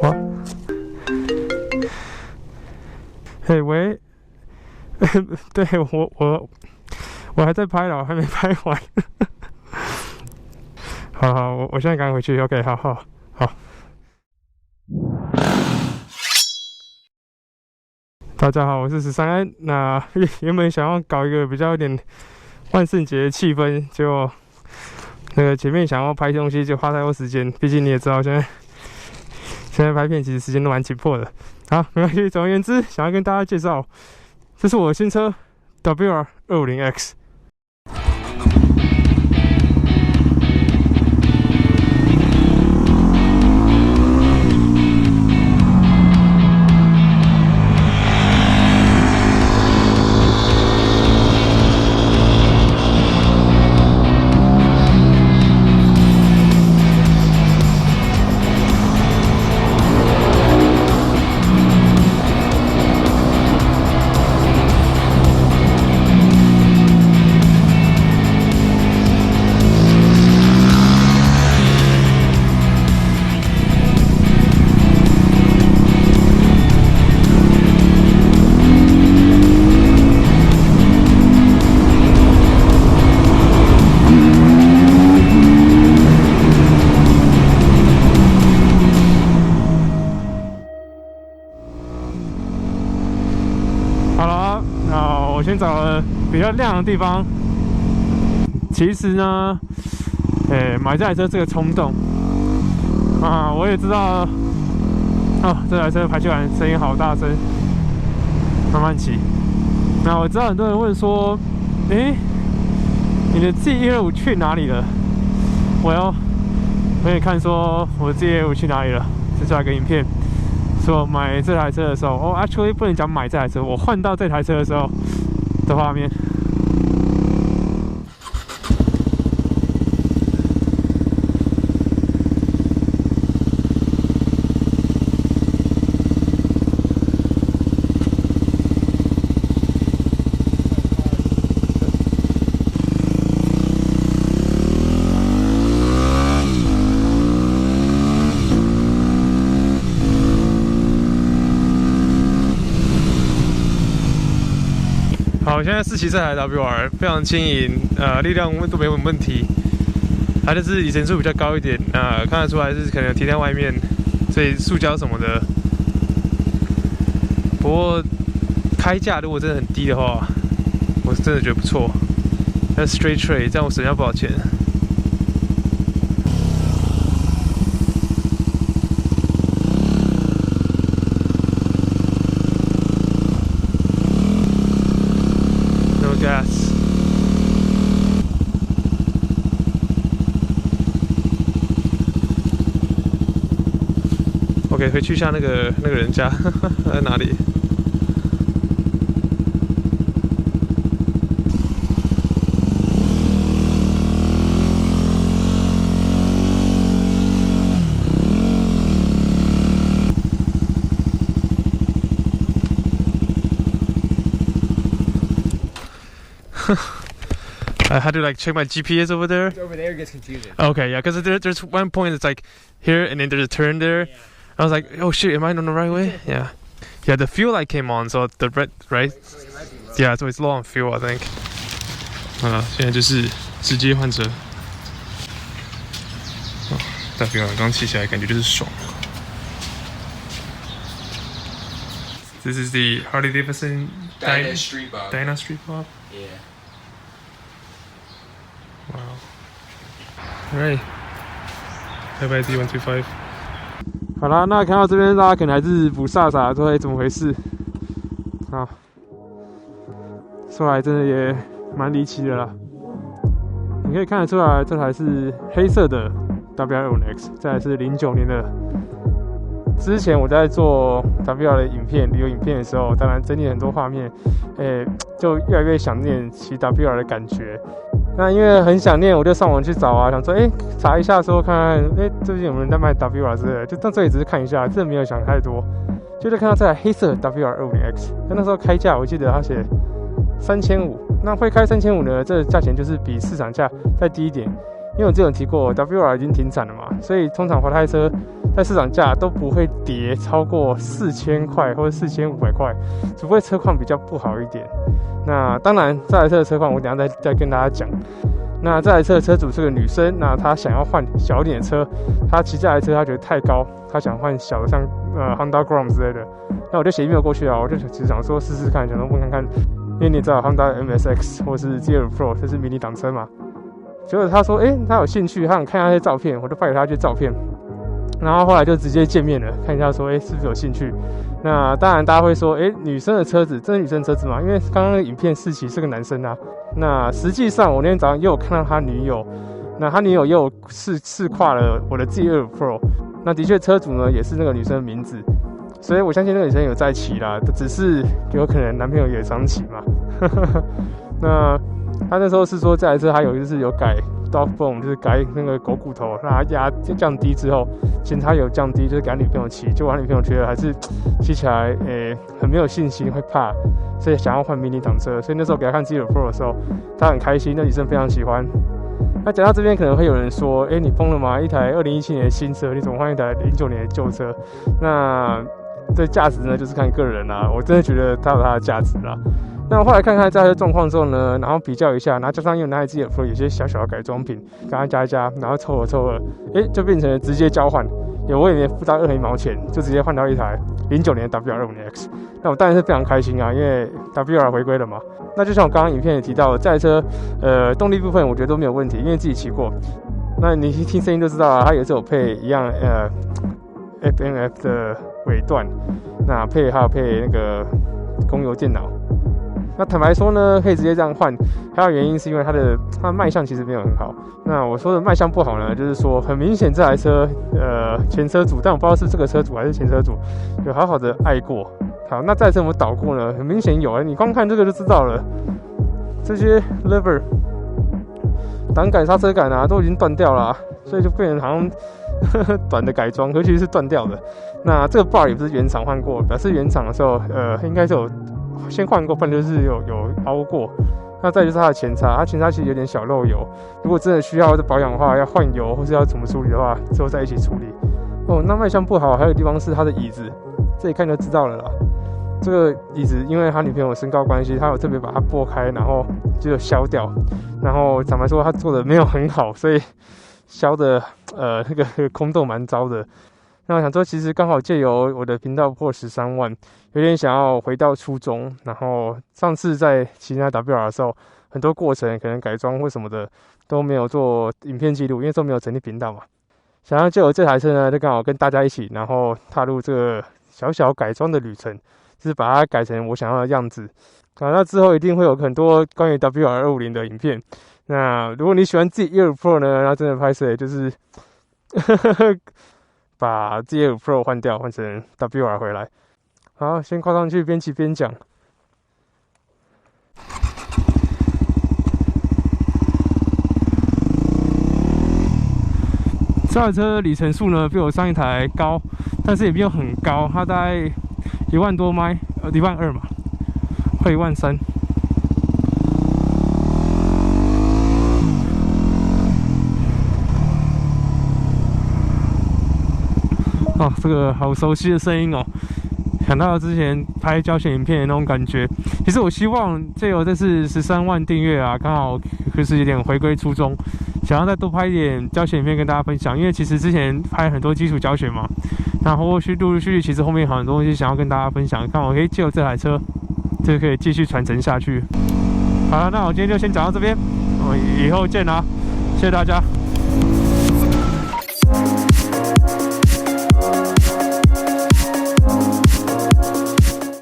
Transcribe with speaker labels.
Speaker 1: 哇，嘿喂，对我还在拍了，我还没拍完。好，我现在赶回去。OK， 好。大家好，我是13安。那原本想要搞一个比较有点万圣节的气氛，结果那个前面想要拍东西就花太多时间，毕竟你也知道，现在拍片其实时间都蛮紧迫的。好，没关系。总而言之，想要跟大家介绍，这是我的新车 WR250X。好了，那我先找了比较亮的地方。其实呢，买这台车这个冲动啊，我也知道，这台车排气管声音好大声，慢慢骑。那我知道很多人问说，你的 G125去哪里了？我给你看说我的 G125去哪里了，这下一个影片。说买这台车的时候，actually 不能讲买这台车，我换到这台车的时候的画面。好，我现在试骑这台 WR 非常轻盈，力量都没有问题，它就是里程数比较高一点，看得出来是可能停在外面，所以塑胶什么的。不过开价如果真的很低的话，我是真的觉得不错。那 straight trade 这样我省下不少钱。Gas。OK， 回去一下那个人家在哪里？I had to like check my GPS over there.
Speaker 2: Over there gets confusing.
Speaker 1: Okay, yeah, because there's one point it's like here and then there's a turn there.
Speaker 2: Yeah.
Speaker 1: I was like, oh shit, am I on the right way? Yeah. Yeah, the fuel light came on, so the red, right? Yeah, so it's low on fuel, I think. 现在就是直接换车。代表刚骑起来感觉就是爽。This is the Harley Davidson
Speaker 2: Dyna Street Bob.
Speaker 1: Dyna Street Bob.
Speaker 2: Yeah.
Speaker 1: Wow. Alright. Bye bye D125。好啦，那看到这边大家可能还是不傻傻的说，怎么回事？啊，说来真的也蛮离奇的啦。你可以看得出来，这台是黑色的 WR250X， 这台是09年的。之前我在做 WR 的旅游影片的时候，当然整理很多画面，就越来越想念骑 WR 的感觉。那因为很想念，我就上网去找啊，想说，查一下说看看，最近有没有人在卖 WR 之类的，就到这里只是看一下，真的没有想太多，就看到这台黑色的 WR250X， 那时候开价我记得他写3500，那会开3500呢，这个价钱就是比市场价再低一点，因为我之前有提过 WR 已经停产了嘛，所以通常滑胎车在市场价都不会跌超过4000块或者4500块，除非车况比较不好一点。那当然，这台车的车况我等一下再跟大家讲。那这台车的车主是个女生，那她想要换小一点的车，她骑这台车她觉得太高，她想换小的，像Honda Grom 之类的。那我就写 email 过去啊，我就只想说试试看，想说问看看，因为你知道 Honda MSX 或是 GL Pro 这是迷你挡车嘛。结果他说，他有兴趣，他想看一下那些照片，我就发给他一些照片。然后后来就直接见面了，看一下说，是不是有兴趣？那当然大家会说，女生的车子，真的女生车子吗？因为刚刚那个影片试骑是个男生啊。那实际上我那天早上也有看到他女友，那他女友也有试跨了我的 GL Pro。那的确车主呢也是那个女生的名字，所以我相信那个女生有在骑啦，只是有可能男朋友也常骑嘛。那他那时候是说这台车还有就是有改 dog bone， 就是改那个狗骨头，让它压降低之后，前叉有降低，就是给他女朋友骑。结果他女朋友觉得还是骑起来很没有信心，会怕，所以想要换迷你挡车。所以那时候给他看 GL Pro 的时候，他很开心，那女生非常喜欢。那讲到这边可能会有人说，你疯了吗？一台2017年的新车，你怎么换一台09年的旧车？那这价值呢，就是看个人啦。我真的觉得它有它的价值啦。那我后来看看这台车状况之后呢，然后比较一下，然后加上用那台 GL Pro 有些小小的改装品，跟它加一加，然后凑合，就变成了直接交换。我也没付到任何一毛钱，就直接换到一台09年的 WR25X。那我当然是非常开心啊，因为 WR 回归了嘛。那就像我刚刚影片也提到的，这台车动力部分我觉得都没有问题，因为自己骑过。那你听声音就知道了，它也是有配一样FNF 的尾段，那还有配那个公油电脑。那坦白说呢，可以直接这样换，还有原因是因为它的卖相其实没有很好。那我说的卖相不好呢，就是说很明显这台车前车主，但我不知道是这个车主还是前车主有好好的爱过。好，那这台车有没有倒过呢？很明显有，你光看这个就知道了。这些 lever 挡杆、刹车杆啊都已经断掉了啊，所以就变成好像短的改装，尤其是断掉的。那这个 bar 也不是原厂换过，表示原厂的时候应该是有先换过，不然就是有凹过。那再就是它的前叉，它前叉其实有点小漏油，如果真的需要保养的话，要换油或是要怎么处理的话，之后再一起处理。那卖相不好，还有地方是它的椅子，这一看就知道了啦。这个椅子因为他女朋友身高关系，他有特别把它拨开，然后就有削掉。然后坦白说，他做的没有很好，所以削的那个空洞蛮糟的。那我想说，其实刚好借由我的频道破13万，有点想要回到初衷。然后上次在骑那 WR 的时候，很多过程可能改装或什么的都没有做影片记录，因为都没有成立频道嘛。想要借由这台车呢，就刚好跟大家一起，然后踏入这个小小改装的旅程，就是把它改成我想要的样子。那之后一定会有很多关于 WR250 的影片。那如果你喜欢GL Pro 呢，那真的拍摄就是把 GL Pro 换掉，换成 WR 回来。好，先跨上去，边骑边讲。这台车里程数呢比我上一台高，但是也没有很高，它大概1万多迈，12000嘛，快13000。这个好熟悉的声音哦，想到之前拍教学影片的那种感觉。其实我希望借由这次13万订阅啊，刚好就是有点回归初衷，想要再多拍一点教学影片跟大家分享。因为其实之前拍很多基础教学嘛，然后陆续其实后面很多东西想要跟大家分享，刚好可以借由这台车，这可以继续传承下去。好了，那我今天就先讲到这边，我们以后见啦，谢谢大家。